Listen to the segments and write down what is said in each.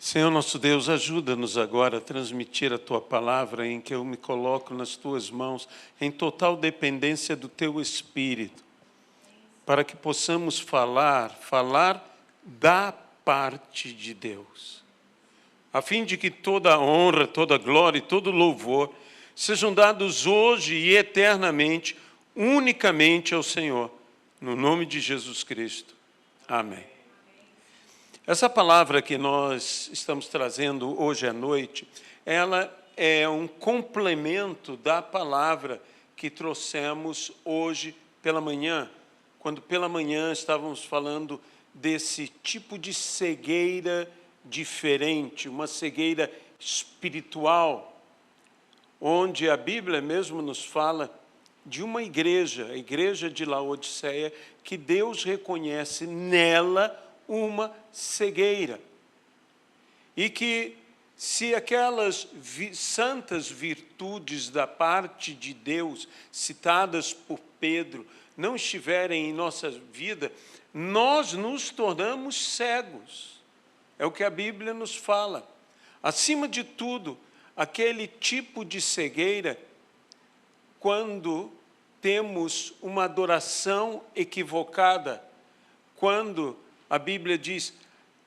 Senhor nosso Deus, ajuda-nos agora a transmitir a Tua palavra em que eu me coloco nas Tuas mãos, em total dependência do Teu Espírito, para que possamos falar da parte de Deus, a fim de que toda a honra, toda a glória e todo o louvor sejam dados hoje e eternamente, unicamente ao Senhor, no nome de Jesus Cristo. Amém. Essa palavra que nós estamos trazendo hoje à noite, ela é um complemento da palavra que trouxemos hoje pela manhã, quando pela manhã estávamos falando desse tipo de cegueira diferente, uma cegueira espiritual, onde a Bíblia mesmo nos fala de uma igreja, a igreja de Laodiceia, que Deus reconhece nela uma cegueira. E que se aquelas santas virtudes da parte de Deus, citadas por Pedro, não estiverem em nossa vida, nós nos tornamos cegos. É o que a Bíblia nos fala. Acima de tudo, aquele tipo de cegueira, quando temos uma adoração equivocada, quando a Bíblia diz,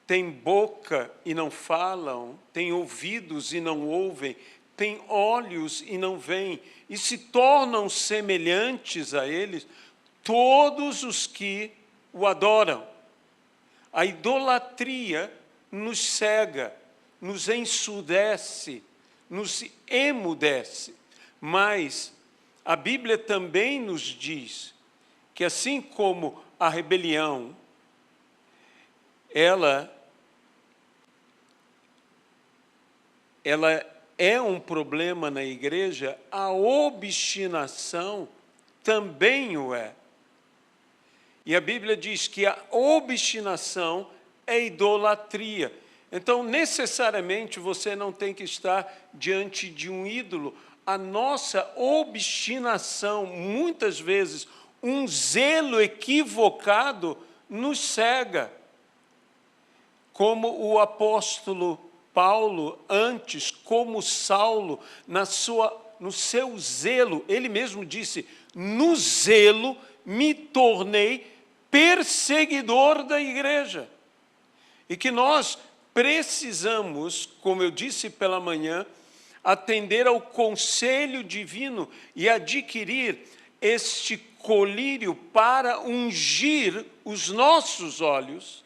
tem boca e não falam, tem ouvidos e não ouvem, tem olhos e não veem, e se tornam semelhantes a eles todos os que o adoram. A idolatria nos cega, nos ensurdece, nos emudece, mas a Bíblia também nos diz que assim como a rebelião, ela é um problema na igreja, a obstinação também o é. E a Bíblia diz que a obstinação é idolatria. Então, necessariamente, você não tem que estar diante de um ídolo. A nossa obstinação, muitas vezes, um zelo equivocado, nos cega. Como o apóstolo Paulo, antes, como Saulo, no seu zelo, ele mesmo disse, no zelo me tornei perseguidor da igreja. E que nós precisamos, como eu disse pela manhã, atender ao conselho divino e adquirir este colírio para ungir os nossos olhos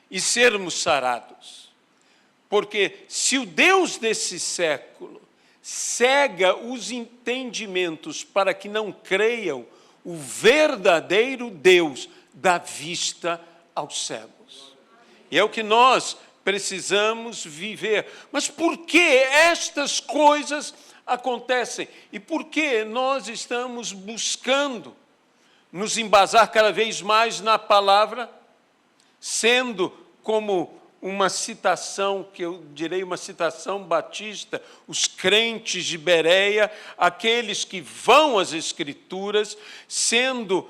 e sermos sarados. Porque se o Deus desse século cega os entendimentos para que não creiam, o verdadeiro Deus dá vista aos cegos. E é o que nós precisamos viver. Mas por que estas coisas acontecem? E por que nós estamos buscando nos embasar cada vez mais na palavra, sendo como uma citação, que eu direi uma citação batista, os crentes de Bereia, aqueles que vão às Escrituras, sendo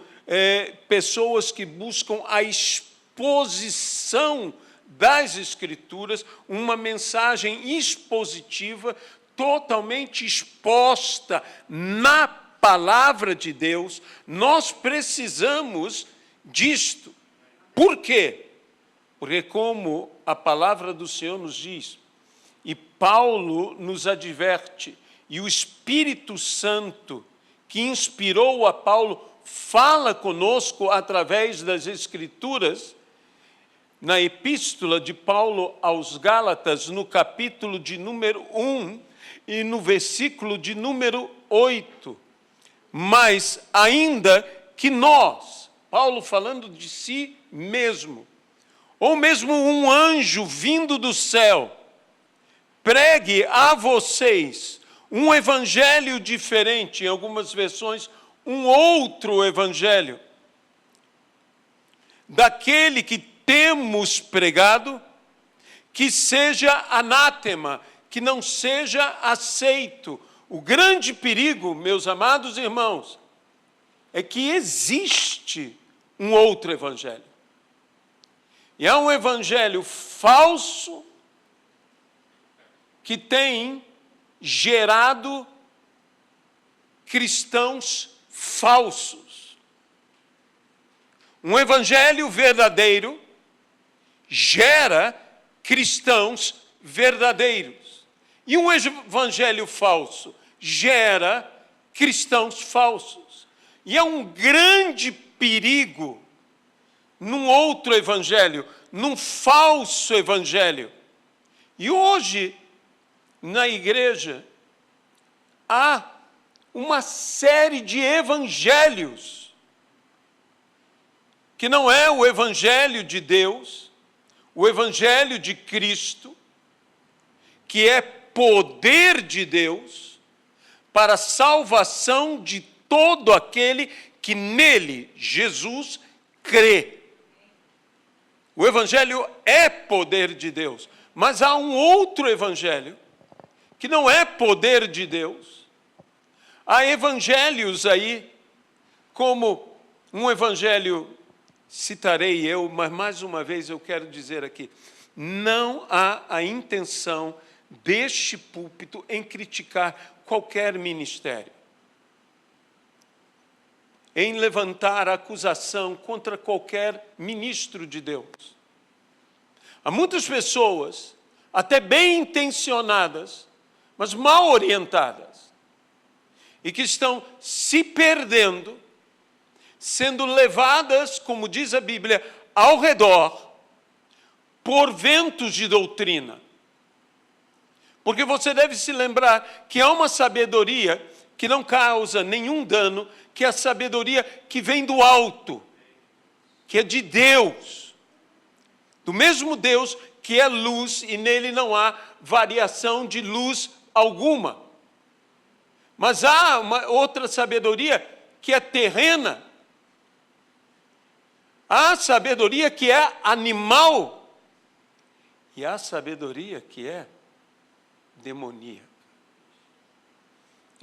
pessoas que buscam a exposição das Escrituras, uma mensagem expositiva, totalmente exposta na palavra de Deus. Nós precisamos disto. Por quê? Porque como a palavra do Senhor nos diz, e Paulo nos adverte, e o Espírito Santo, que inspirou a Paulo, fala conosco através das Escrituras, na epístola de Paulo aos Gálatas, no capítulo de número 1 e no versículo de número 8. Mas ainda que nós, Paulo falando de si mesmo, ou mesmo um anjo vindo do céu, pregue a vocês um evangelho diferente, em algumas versões, um outro evangelho, daquele que temos pregado, que seja anátema, que não seja aceito. O grande perigo, meus amados irmãos, é que existe um outro evangelho. E é um evangelho falso, que tem gerado cristãos falsos. Um evangelho verdadeiro gera cristãos verdadeiros. E um evangelho falso gera cristãos falsos. E há um grande perigo num outro evangelho, num falso evangelho. E hoje, na igreja, há uma série de evangelhos que não é o evangelho de Deus, o evangelho de Cristo, que é poder de Deus para a salvação de todo aquele que nele, Jesus, crê. O evangelho é poder de Deus, mas há um outro evangelho que não é poder de Deus. Há evangelhos aí, como um evangelho, citarei eu, mas mais uma vez eu quero dizer aqui, não há a intenção deste púlpito em criticar qualquer ministério, em levantar acusação contra qualquer ministro de Deus. Há muitas pessoas, até bem intencionadas, mas mal orientadas, e que estão se perdendo, sendo levadas, como diz a Bíblia, ao redor, por ventos de doutrina. Porque você deve se lembrar que há uma sabedoria que não causa nenhum dano, que é a sabedoria que vem do alto, que é de Deus. Do mesmo Deus que é luz e nele não há variação de luz alguma. Mas há uma outra sabedoria que é terrena. Há sabedoria que é animal. E há sabedoria que é demoníaca.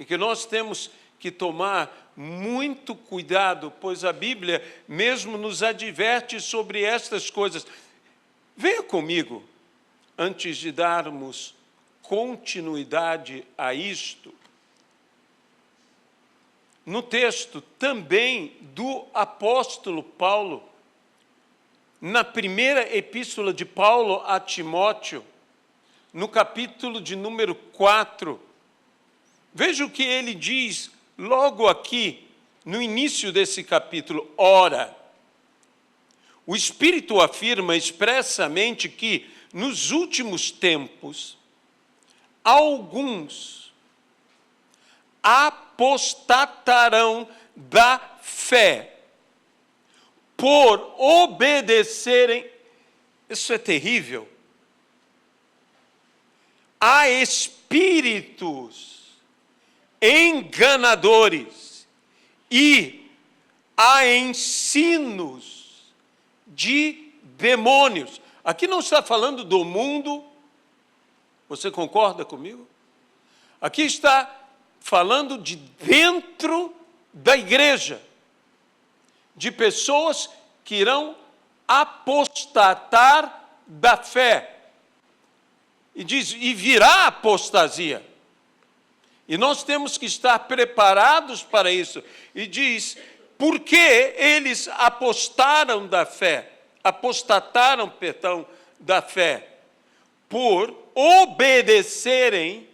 E que nós temos que tomar muito cuidado, pois a Bíblia mesmo nos adverte sobre estas coisas. Venha comigo, antes de darmos continuidade a isto, no texto também do apóstolo Paulo, na primeira epístola de Paulo a Timóteo, no capítulo de número 4, veja o que ele diz logo aqui, no início desse capítulo. Ora, o Espírito afirma expressamente que, nos últimos tempos, alguns apostatarão da fé, por obedecerem, isso é terrível, a espíritos enganadores e a ensinos de demônios. Aqui não está falando do mundo, você concorda comigo? Aqui está falando de dentro da igreja, de pessoas que irão apostatar da fé. E diz, e virá apostasia. E nós temos que estar preparados para isso. E diz, por que eles apostataram da fé? Por obedecerem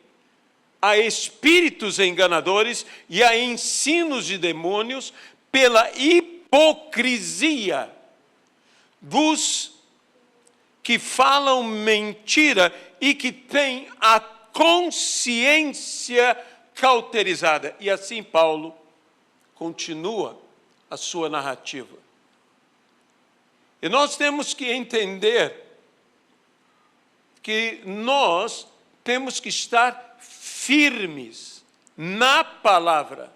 a espíritos enganadores e a ensinos de demônios, pela hipocrisia dos que falam mentira e que têm a consciência cauterizada. E assim Paulo continua a sua narrativa. E nós temos que entender que nós temos que estar firmes na palavra.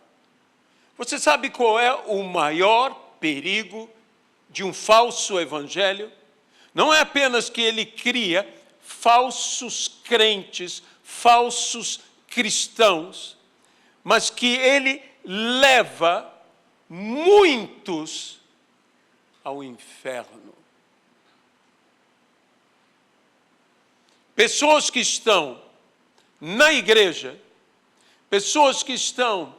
Você sabe qual é o maior perigo de um falso evangelho? Não é apenas que ele cria falsos crentes, falsos cristãos, mas que ele leva muitos ao inferno. Pessoas que estão na igreja pessoas que estão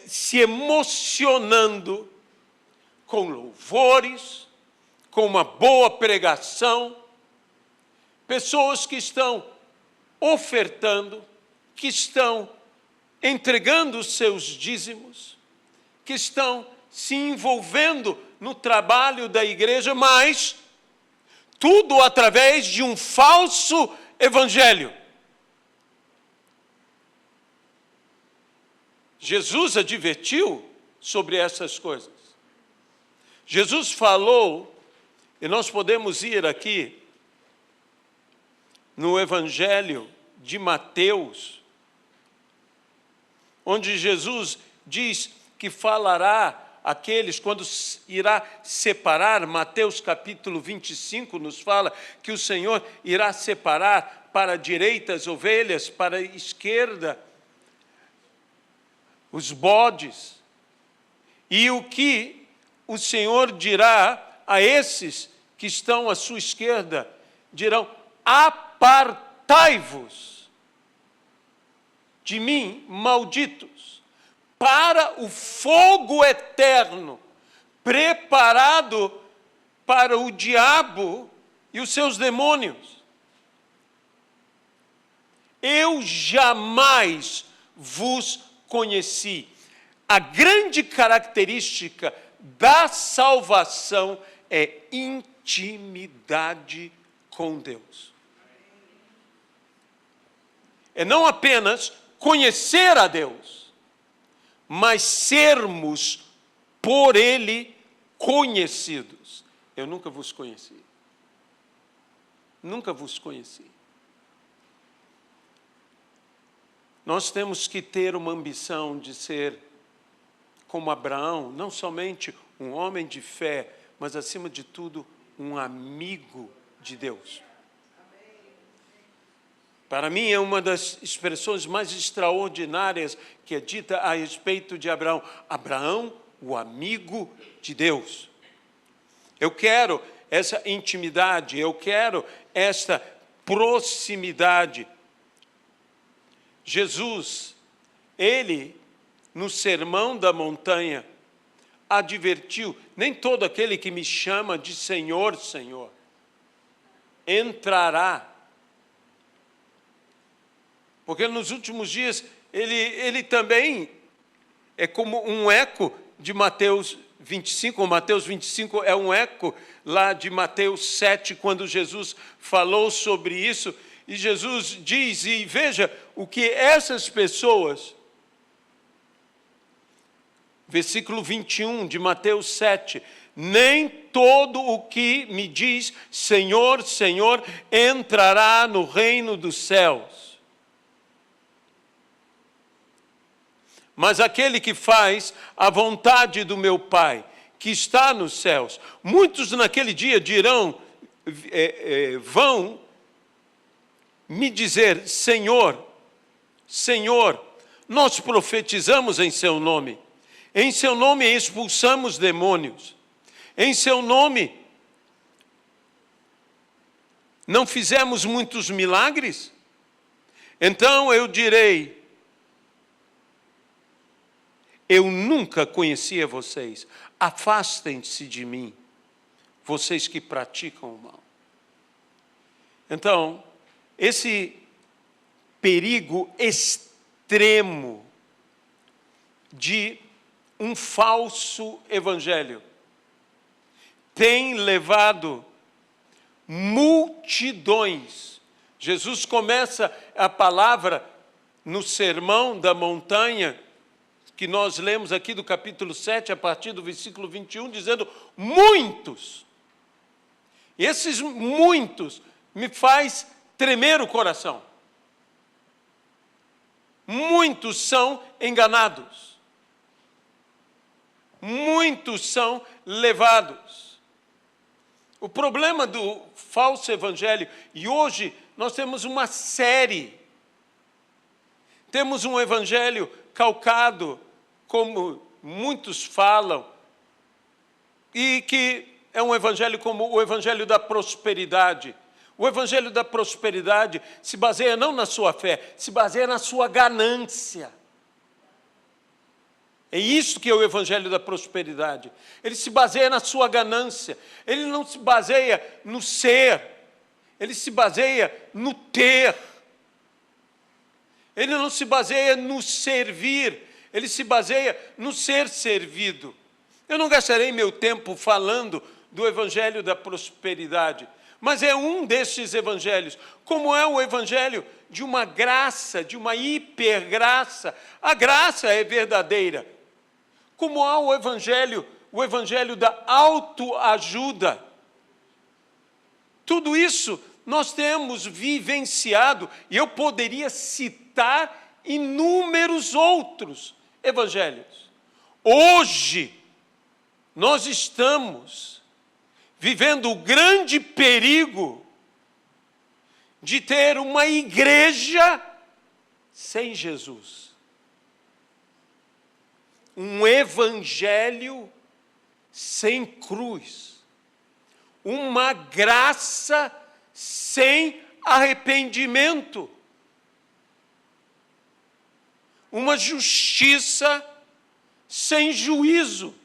se emocionando com louvores, com uma boa pregação, pessoas que estão ofertando, que estão entregando os seus dízimos, que estão se envolvendo no trabalho da igreja, mas tudo através de um falso evangelho. Jesus advertiu sobre essas coisas. Jesus falou, e nós podemos ir aqui no Evangelho de Mateus, onde Jesus diz que falará aqueles, quando irá separar, Mateus capítulo 25 nos fala que o Senhor irá separar para a direita as ovelhas, para a esquerda os bodes, e o que o Senhor dirá a esses que estão à sua esquerda, dirão: apartai-vos de mim, malditos, para o fogo eterno, preparado para o diabo e os seus demônios. Eu jamais vos conheci. A grande característica da salvação é intimidade com Deus. É não apenas conhecer a Deus, mas sermos por Ele conhecidos. Eu nunca vos conheci. Nunca vos conheci. Nós temos que ter uma ambição de ser como Abraão, não somente um homem de fé, mas, acima de tudo, um amigo de Deus. Para mim, é uma das expressões mais extraordinárias que é dita a respeito de Abraão. Abraão, o amigo de Deus. Eu quero essa intimidade, eu quero esta proximidade. Jesus, ele, no Sermão da Montanha, advertiu: nem todo aquele que me chama de Senhor, Senhor, entrará. Porque nos últimos dias, ele também é como um eco de Mateus 25, Mateus 25 é um eco lá de Mateus 7, quando Jesus falou sobre isso. E Jesus diz, e veja o que essas pessoas, versículo 21 de Mateus 7, nem todo o que me diz Senhor, Senhor, entrará no reino dos céus, mas aquele que faz a vontade do meu Pai, que está nos céus. Muitos naquele dia dirão, vão me dizer: Senhor, Senhor, nós profetizamos em seu nome, em seu nome expulsamos demônios, em seu nome não fizemos muitos milagres? Então eu direi: eu nunca conhecia vocês, afastem-se de mim, vocês que praticam o mal. Então, esse perigo extremo de um falso evangelho tem levado multidões. Jesus começa a palavra no Sermão da Montanha, que nós lemos aqui do capítulo 7, a partir do versículo 21, dizendo: muitos. E esses muitos me faz tremer o coração. Muitos são enganados. Muitos são levados. O problema do falso evangelho, e hoje nós temos uma série, temos um evangelho calcado, como muitos falam, e que é um evangelho como o evangelho da prosperidade, O evangelho da prosperidade se baseia não na sua fé, se baseia na sua ganância. É isso que é o evangelho da prosperidade. Ele se baseia na sua ganância. Ele não se baseia no ser. Ele se baseia no ter. Ele não se baseia no servir. Ele se baseia no ser servido. Eu não gastarei meu tempo falando do evangelho da prosperidade, mas é um desses evangelhos, como é o evangelho de uma graça, de uma hipergraça. A graça é verdadeira. Como há o evangelho da autoajuda. Tudo isso nós temos vivenciado, e eu poderia citar inúmeros outros evangelhos. Hoje, nós estamos vivendo o grande perigo de ter uma igreja sem Jesus. Um evangelho sem cruz. Uma graça sem arrependimento. Uma justiça sem juízo.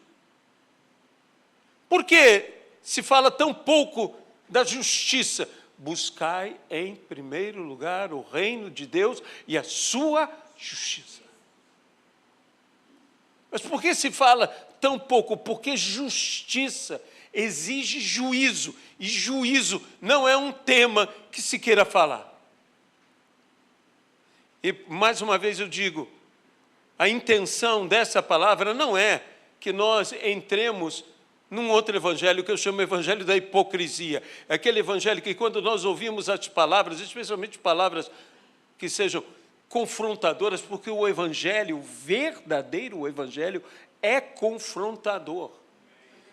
Por que se fala tão pouco da justiça? Buscai em primeiro lugar o reino de Deus e a sua justiça. Mas por que se fala tão pouco? Porque justiça exige juízo, e juízo não é um tema que se queira falar. E, mais uma vez eu digo, a intenção dessa palavra não é que nós entremos num outro evangelho que eu chamo evangelho da hipocrisia. É aquele evangelho que quando nós ouvimos as palavras, especialmente palavras que sejam confrontadoras, porque o evangelho, o verdadeiro evangelho, é confrontador.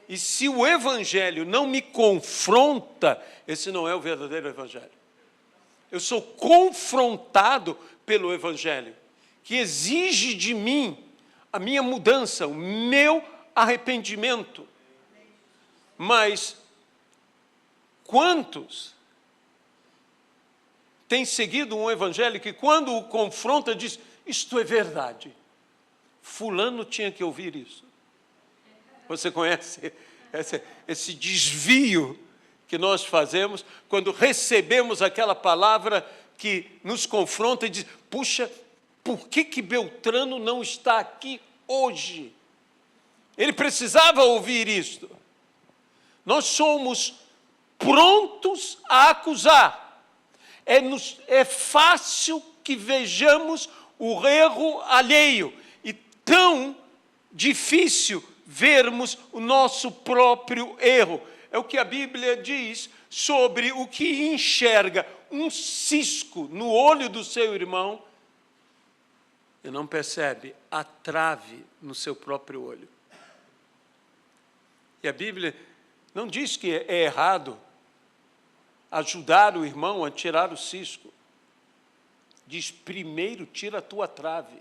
E se o evangelho não me confronta, esse não é o verdadeiro evangelho. Eu sou confrontado pelo evangelho, que exige de mim a minha mudança, o meu arrependimento. Mas quantos têm seguido um evangelho que, quando o confronta, diz: isto é verdade, fulano tinha que ouvir isso? Você conhece esse desvio que nós fazemos quando recebemos aquela palavra que nos confronta e diz: puxa, por que Beltrano não está aqui hoje? Ele precisava ouvir isto. Nós somos prontos a acusar. É fácil que vejamos o erro alheio e tão difícil vermos o nosso próprio erro. É o que a Bíblia diz sobre o que enxerga um cisco no olho do seu irmão e não percebe a trave no seu próprio olho. E a Bíblia não diz que é errado ajudar o irmão a tirar o cisco. Diz: primeiro tira a tua trave.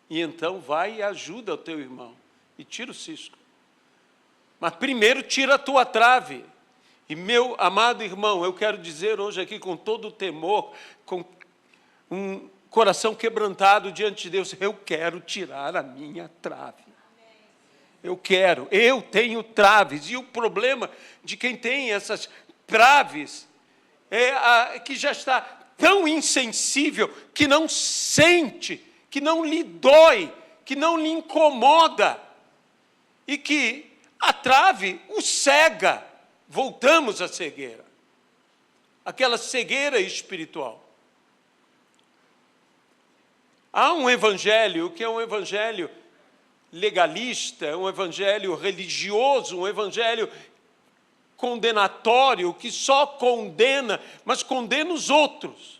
E então vai e ajuda o teu irmão e tira o cisco. Mas primeiro tira a tua trave. E, meu amado irmão, eu quero dizer hoje aqui com todo o temor, com um coração quebrantado diante de Deus: eu quero tirar a minha trave. Eu tenho traves. E o problema de quem tem essas traves é que já está tão insensível que não sente, que não lhe dói, que não lhe incomoda, e que a trave o cega. Voltamos à cegueira, aquela cegueira espiritual. Há um evangelho que é um evangelho legalista, um evangelho religioso, um evangelho condenatório, que só condena, mas condena os outros,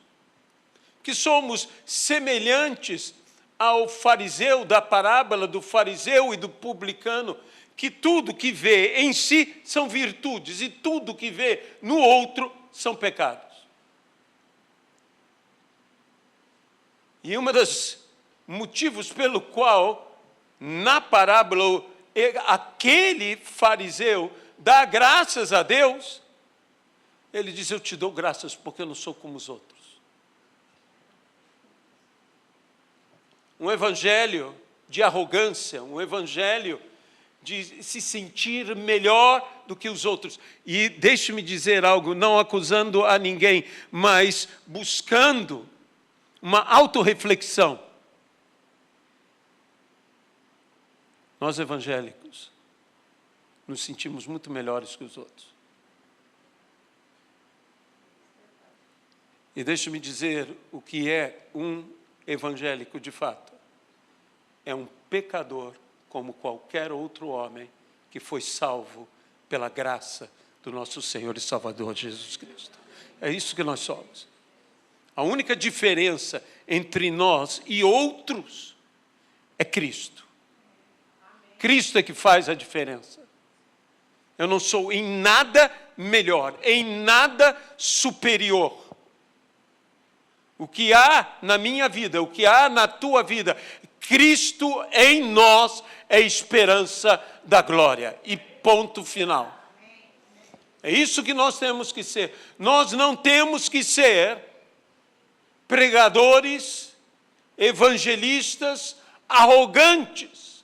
que somos semelhantes ao fariseu, da parábola do fariseu e do publicano, que tudo que vê em si são virtudes e tudo que vê no outro são pecados. E um dos motivos pelo qual, na parábola, aquele fariseu dá graças a Deus, Ele diz, eu te dou graças porque eu não sou como os outros. Um evangelho de arrogância, um evangelho de se sentir melhor do que os outros. E deixe-me dizer algo, não acusando a ninguém, mas buscando uma autorreflexão. Nós evangélicos nos sentimos muito melhores que os outros. E deixe-me dizer o que é um evangélico de fato. É um pecador como qualquer outro homem que foi salvo pela graça do nosso Senhor e Salvador Jesus Cristo. É isso que nós somos. A única diferença entre nós e outros é Cristo. Cristo é que faz a diferença. Eu não sou em nada melhor, em nada superior. O que há na minha vida, o que há na tua vida, Cristo em nós é esperança da glória. E ponto final. É isso que nós temos que ser. Nós não temos que ser pregadores, evangelistas, arrogantes.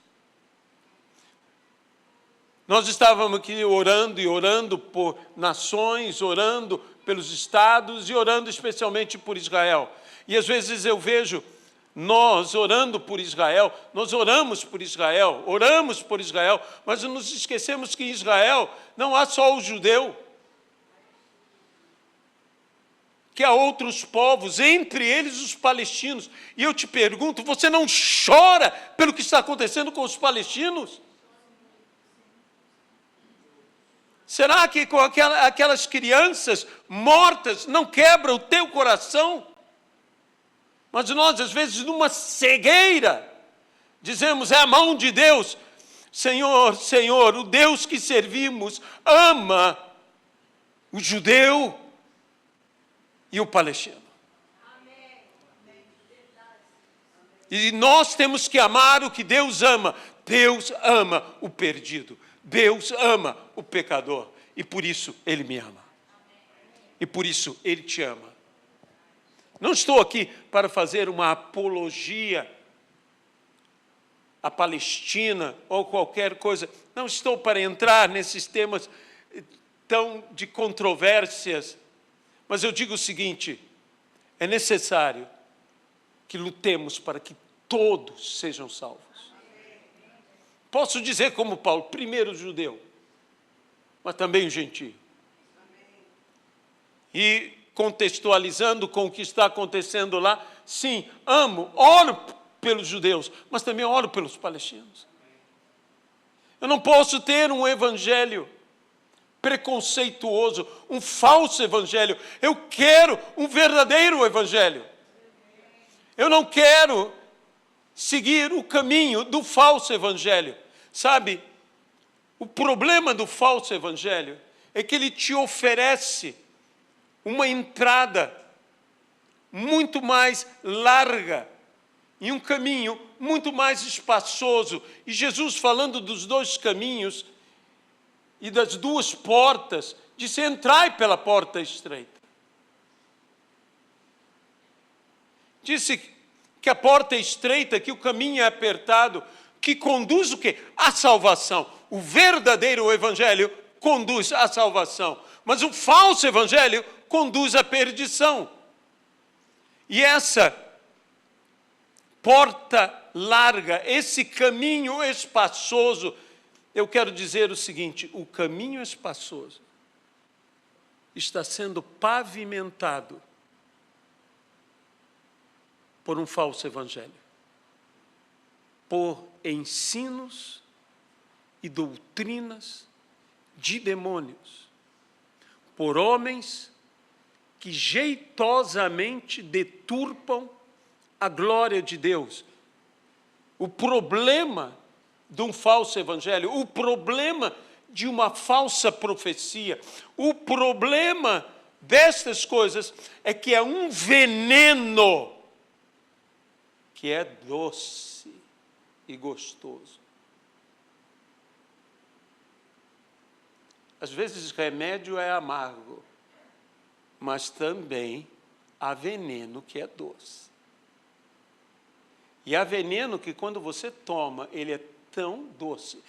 Nós estávamos aqui orando e orando por nações, orando pelos estados e orando especialmente por Israel. E às vezes eu vejo nós orando por Israel, nós oramos por Israel, mas nos esquecemos que em Israel não há só o judeu, que há outros povos, entre eles os palestinos. E eu te pergunto, você não chora pelo que está acontecendo com os palestinos? Será que com aquelas crianças mortas não quebra o teu coração? Mas nós, às vezes, numa cegueira, dizemos, é a mão de Deus. Senhor, Senhor, o Deus que servimos ama o judeu e o palestino. E nós temos que amar o que Deus ama. Deus ama o perdido. Deus ama o pecador. E por isso Ele me ama. E por isso Ele te ama. Não estou aqui para fazer uma apologia à Palestina ou qualquer coisa. Não estou para entrar nesses temas tão de controvérsias. Mas eu digo o seguinte, é necessário que lutemos para que todos sejam salvos. Posso dizer como Paulo, primeiro o judeu, mas também o gentio. E contextualizando com o que está acontecendo lá, sim, oro pelos judeus, mas também oro pelos palestinos. Eu não posso ter um evangelho preconceituoso, um falso evangelho. Eu quero um verdadeiro evangelho. Eu não quero seguir o caminho do falso evangelho. Sabe, o problema do falso evangelho é que ele te oferece uma entrada muito mais larga e um caminho muito mais espaçoso. E Jesus, falando dos dois caminhos e das duas portas, disse, entrai pela porta estreita. Disse que a porta é estreita, que o caminho é apertado, que conduz o quê? A salvação. O verdadeiro evangelho conduz à salvação, mas o falso evangelho conduz à perdição. E essa porta larga, esse caminho espaçoso, eu quero dizer o seguinte, o caminho espaçoso está sendo pavimentado por um falso evangelho, por ensinos e doutrinas de demônios, por homens que jeitosamente deturpam a glória de Deus. O problema de um falso evangelho, o problema de uma falsa profecia, o problema destas coisas é que é um veneno que é doce e gostoso. Às vezes remédio é amargo, mas também há veneno que é doce. E há veneno que quando você toma, ele é tão doce,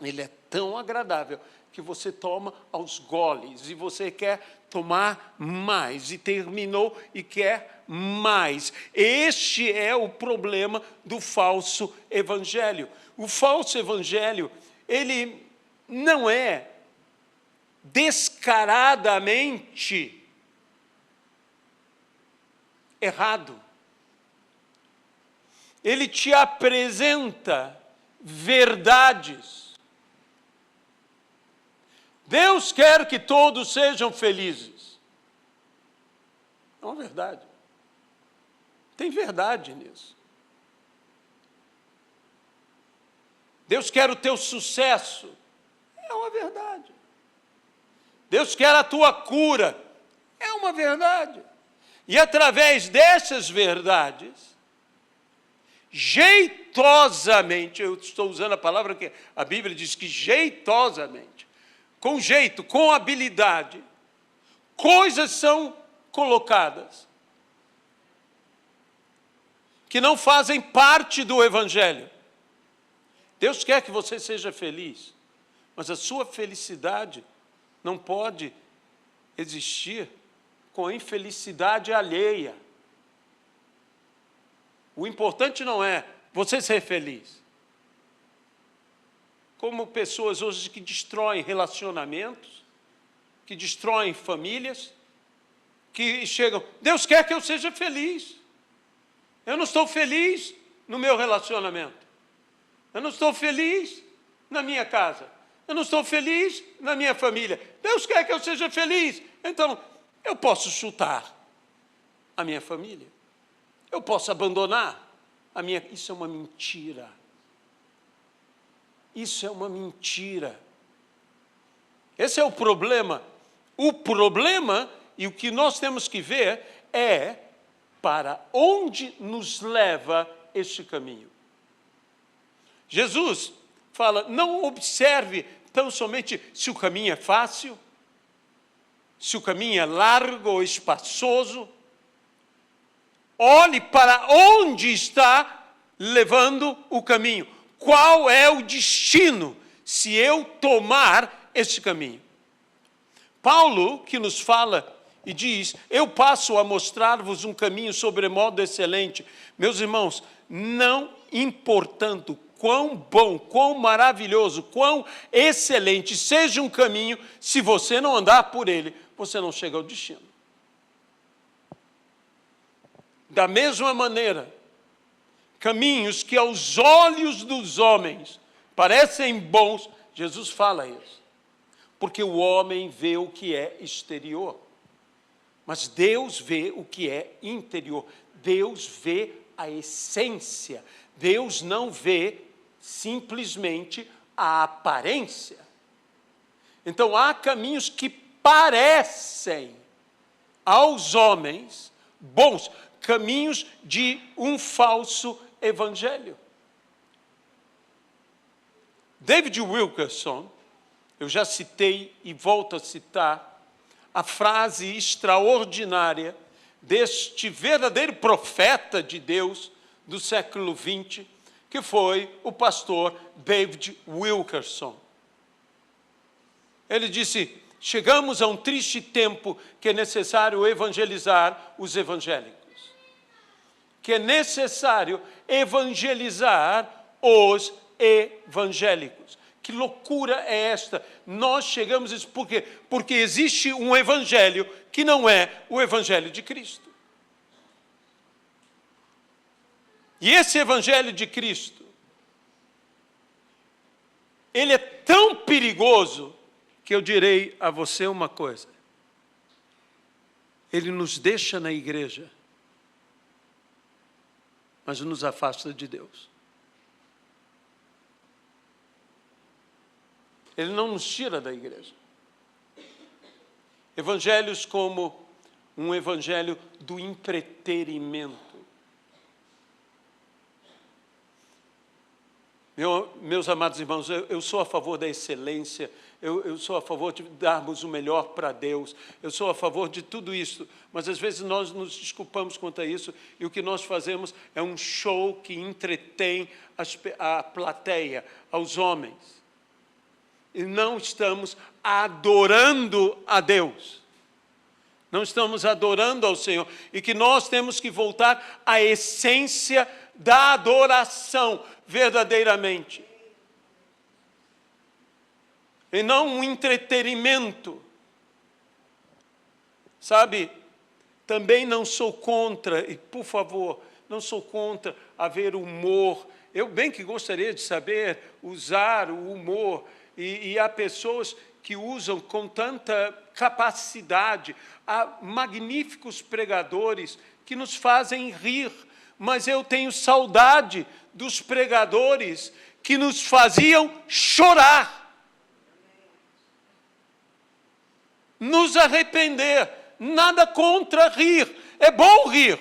ele é tão agradável, que você toma aos goles, e você quer tomar mais, e terminou e quer mais. Este é o problema do falso evangelho. O falso evangelho, ele não é descaradamente errado. Ele te apresenta verdades. Deus quer que todos sejam felizes. É uma verdade. Tem verdade nisso. Deus quer o teu sucesso. É uma verdade. Deus quer a tua cura. É uma verdade. E através dessas verdades, jeitosamente, eu estou usando a palavra que a Bíblia diz que jeitosamente, com jeito, com habilidade, coisas são colocadas que não fazem parte do Evangelho. Deus quer que você seja feliz, mas a sua felicidade não pode existir com a infelicidade alheia. O importante não é você ser feliz. Como pessoas hoje que destroem relacionamentos, que destroem famílias, que chegam, Deus quer que eu seja feliz. Eu não estou feliz no meu relacionamento. Eu não estou feliz na minha casa. Eu não estou feliz na minha família. Deus quer que eu seja feliz. Então, eu posso chutar a minha família. Eu posso abandonar a minha... Isso é uma mentira. Isso é uma mentira. Esse é o problema. O problema, e o que nós temos que ver, é para onde nos leva este caminho. Jesus fala, não observe tão somente se o caminho é fácil, se o caminho é largo ou espaçoso. Olhe para onde está levando o caminho. Qual é o destino se eu tomar esse caminho? Paulo, que nos fala e diz, eu passo a mostrar-vos um caminho sobremodo excelente. Meus irmãos, não importando quão bom, quão maravilhoso, quão excelente seja um caminho, se você não andar por ele, você não chega ao destino. Da mesma maneira, caminhos que aos olhos dos homens parecem bons, Jesus fala isso, porque o homem vê o que é exterior, mas Deus vê o que é interior. Deus vê a essência. Deus não vê simplesmente a aparência. Então, há caminhos que parecem aos homens bons, caminhos de um falso evangelho. David Wilkerson, eu já citei e volto a citar, a frase extraordinária deste verdadeiro profeta de Deus do século XX, que foi o pastor David Wilkerson. Ele disse, chegamos a um triste tempo que é necessário evangelizar os evangélicos. Que é necessário evangelizar os evangélicos. Que loucura é esta? Nós chegamos a isso por quê? Porque existe um evangelho que não é o evangelho de Cristo. E esse evangelho de Cristo, ele é tão perigoso que eu direi a você uma coisa. Ele nos deixa na igreja, mas nos afasta de Deus. Ele não nos tira da igreja. Evangelhos como um evangelho do entretenimento. Meus amados irmãos, eu sou a favor da excelência, eu sou a favor de darmos o melhor para Deus, eu sou a favor de tudo isso, mas às vezes nós nos desculpamos quanto a isso, e o que nós fazemos é um show que entretém a plateia, aos homens, e não estamos adorando a Deus, não estamos adorando ao Senhor, e que nós temos que voltar à essência da adoração, verdadeiramente, e não um entretenimento. Sabe, também não sou contra, e por favor, não sou contra haver humor. Eu bem que gostaria de saber usar o humor, e há pessoas que usam com tanta capacidade, há magníficos pregadores que nos fazem rir, mas eu tenho saudade dos pregadores que nos faziam chorar, nos arrepender. Nada contra rir, é bom rir,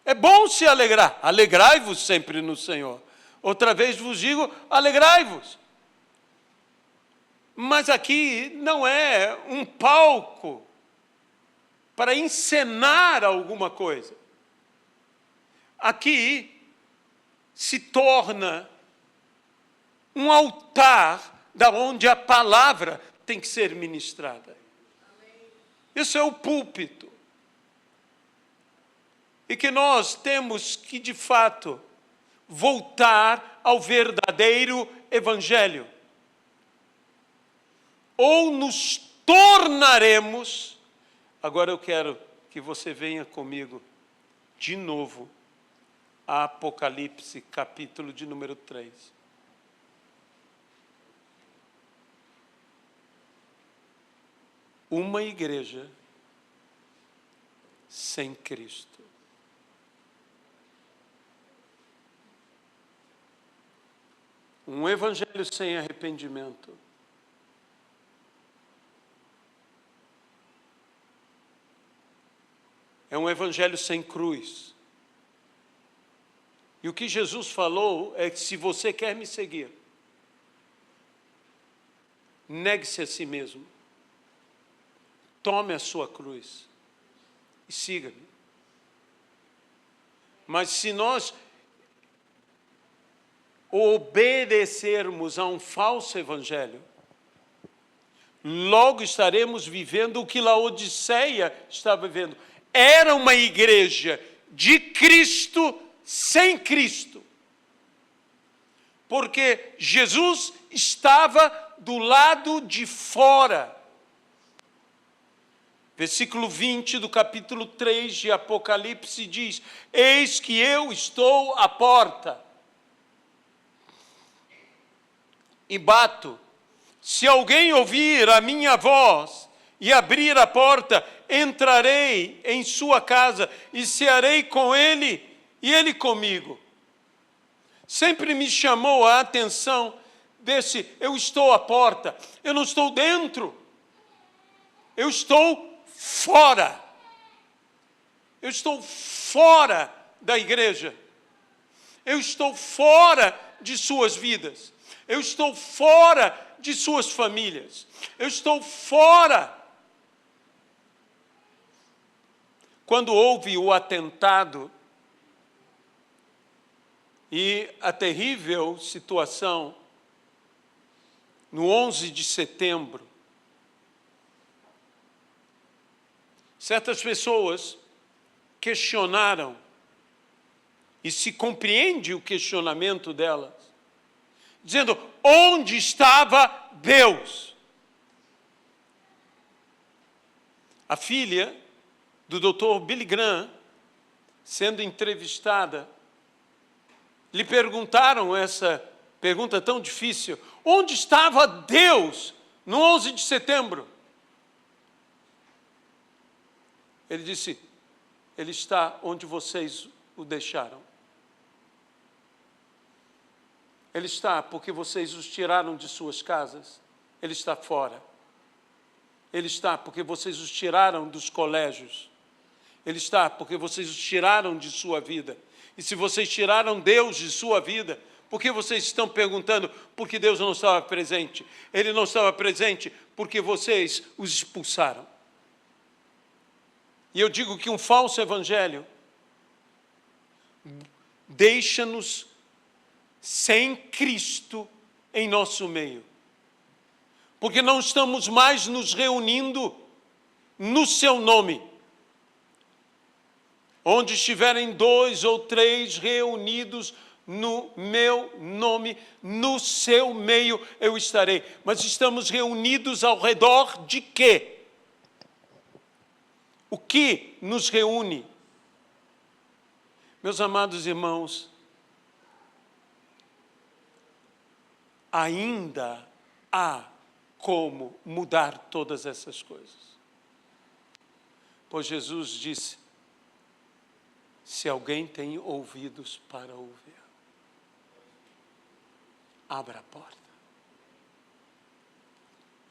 é bom se alegrar. Alegrai-vos sempre no Senhor. Outra vez vos digo, alegrai-vos. Mas aqui não é um palco para encenar alguma coisa. Aqui se torna um altar da onde a palavra tem que ser ministrada. Isso é o púlpito. E que nós temos que, de fato, voltar ao verdadeiro evangelho. Ou nos tornaremos... Agora eu quero que você venha comigo de novo a Apocalipse, capítulo de número 3. Uma igreja sem Cristo. Um evangelho sem arrependimento. É um evangelho sem cruz. E o que Jesus falou é que se você quer me seguir, negue-se a si mesmo. Tome a sua cruz e siga-me. Mas se nós obedecermos a um falso evangelho, logo estaremos vivendo o que Laodiceia estava vivendo. Era uma igreja de Cristo sem Cristo. Porque Jesus estava do lado de fora. Versículo 20 do capítulo 3 de Apocalipse diz: eis que eu estou à porta e bato. Se alguém ouvir a minha voz e abrir a porta, entrarei em sua casa e cearei com ele e ele comigo. Sempre me chamou a atenção desse: eu estou à porta, eu não estou dentro, eu estou fora. Eu estou fora da igreja. Eu estou fora de suas vidas. Eu estou fora de suas famílias. Eu estou fora. Quando houve o atentado e a terrível situação no 11 de setembro, certas pessoas questionaram, e se compreende o questionamento delas, dizendo: onde estava Deus? A filha do Dr. Billy Graham, sendo entrevistada, lhe perguntaram essa pergunta tão difícil: onde estava Deus no 11 de setembro? Ele disse: ele está onde vocês o deixaram. Ele está porque vocês os tiraram de suas casas. Ele está fora. Ele está porque vocês os tiraram dos colégios. Ele está porque vocês os tiraram de sua vida. E se vocês tiraram Deus de sua vida, Por que vocês estão perguntando por que Deus não estava presente? Ele não estava presente porque vocês os expulsaram. E eu digo que um falso evangelho deixa-nos sem Cristo em nosso meio. Porque não estamos mais nos reunindo no seu nome. Onde estiverem 2 ou 3 reunidos no meu nome, no seu meio eu estarei. Mas estamos reunidos ao redor de quê? O que nos reúne? Meus amados irmãos, ainda há como mudar todas essas coisas. Pois Jesus disse, se alguém tem ouvidos para ouvir, abra a porta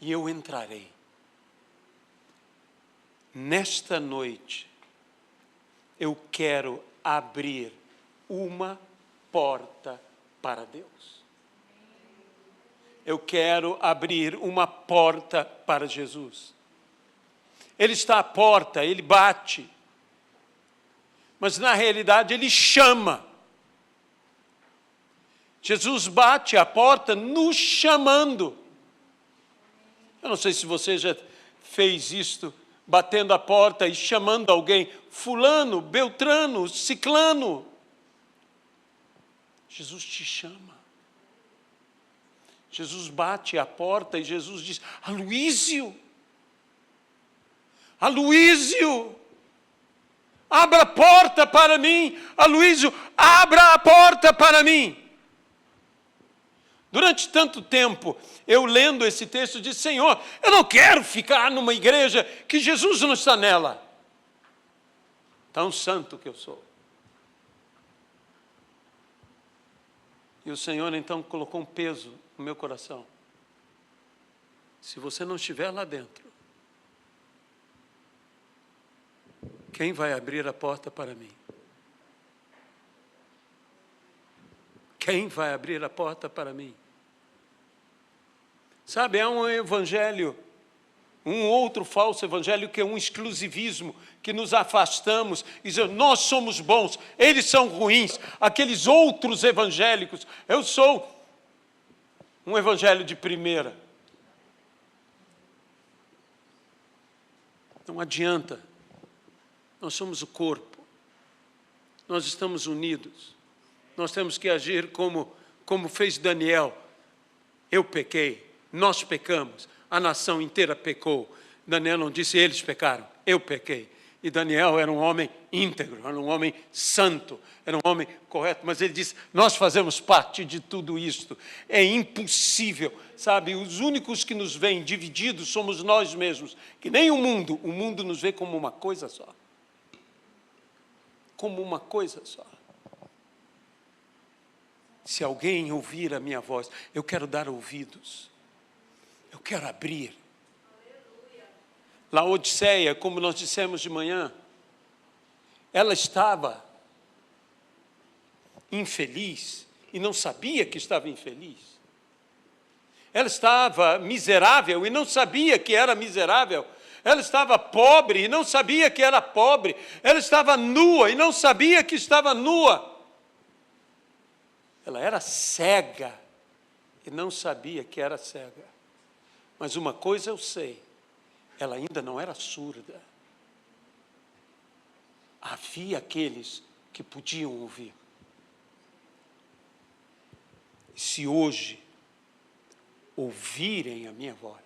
e eu entrarei. Nesta noite, eu quero abrir uma porta para Deus. Eu quero abrir uma porta para Jesus. Ele está à porta, ele bate. Mas na realidade ele chama. Jesus bate a porta nos chamando. Eu não sei se você já fez isto, batendo a porta e chamando alguém, fulano, beltrano, ciclano. Jesus te chama. Jesus bate a porta e Jesus diz, Aloísio, Aloísio, abra a porta para mim. Aloísio, abra a porta para mim. Durante tanto tempo, eu lendo esse texto, disse, Senhor, eu não quero ficar numa igreja que Jesus não está nela. Tão santo que eu sou. E o Senhor então colocou um peso no meu coração. Se você não estiver lá dentro, quem vai abrir a porta para mim? Quem vai abrir a porta para mim? Sabe, há um evangelho, um outro falso evangelho que é um exclusivismo, que nos afastamos e dizemos, nós somos bons, eles são ruins, aqueles outros evangélicos, eu sou um evangelho de primeira. Não adianta, nós somos o corpo, nós estamos unidos, nós temos que agir como fez Daniel. Eu pequei, nós pecamos, a nação inteira pecou. Daniel não disse eles pecaram, eu pequei. E Daniel era um homem íntegro, era um homem santo, era um homem correto, mas ele disse, nós fazemos parte de tudo isto, é impossível, sabe, os únicos que nos veem divididos somos nós mesmos, que nem o mundo nos vê como uma coisa só, como uma coisa só. Se alguém ouvir a minha voz, eu quero dar ouvidos, eu quero abrir. Laodiceia, como nós dissemos de manhã, ela estava infeliz e não sabia que estava infeliz. Ela estava miserável e não sabia que era miserável. Ela estava pobre e não sabia que era pobre. Ela estava nua e não sabia que estava nua. Ela era cega e não sabia que era cega. Mas uma coisa eu sei, ela ainda não era surda. Havia aqueles que podiam ouvir. Se hoje ouvirem a minha voz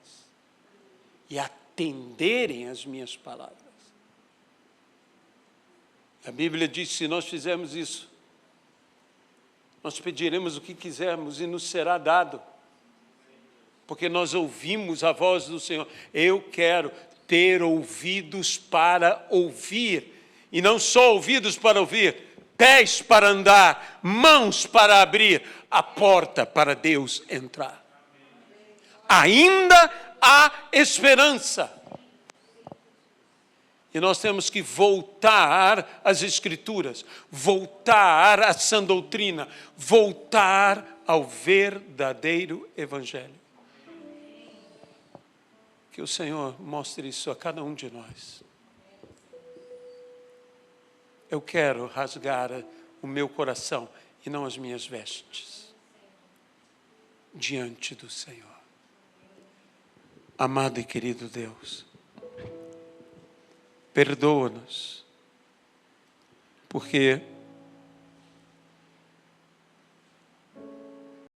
e atenderem às minhas palavras, a Bíblia diz, se nós fizermos isso, nós pediremos o que quisermos e nos será dado. Porque nós ouvimos a voz do Senhor. Eu quero ter ouvidos para ouvir. E não só ouvidos para ouvir, pés para andar, mãos para abrir a porta para Deus entrar. Ainda há esperança. E nós temos que voltar às Escrituras, voltar à sã doutrina, voltar ao verdadeiro Evangelho. Que o Senhor mostre isso a cada um de nós. Eu quero rasgar o meu coração e não as minhas vestes diante do Senhor. Amado e querido Deus, perdoa-nos, porque